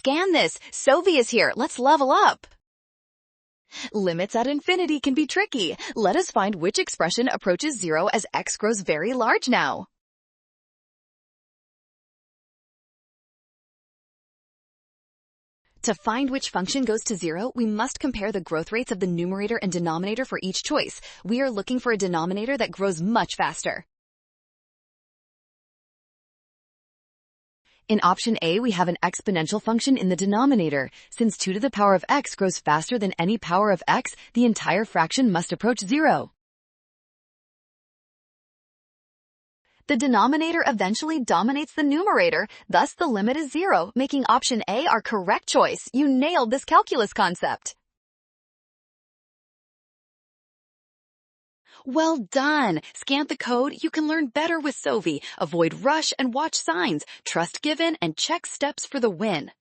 scan this. Sovi is here. Let's level up. Limits at infinity can be tricky. Let us find which expression approaches 0 as x grows very large now. To find which function goes to 0, we must compare the growth rates of the numerator and denominator for each choice. We are looking for a denominator that grows much faster. In option A, we have an exponential function in the denominator. Since 2 to the power of x grows faster than any power of x, the entire fraction must approach 0. The denominator eventually dominates the numerator, thus the limit is 0, making option A our correct choice. You nailed this calculus concept. Well done! Scan the code. You can learn better with Sovi. Avoid rush and watch signs. Trust given and check steps for the win.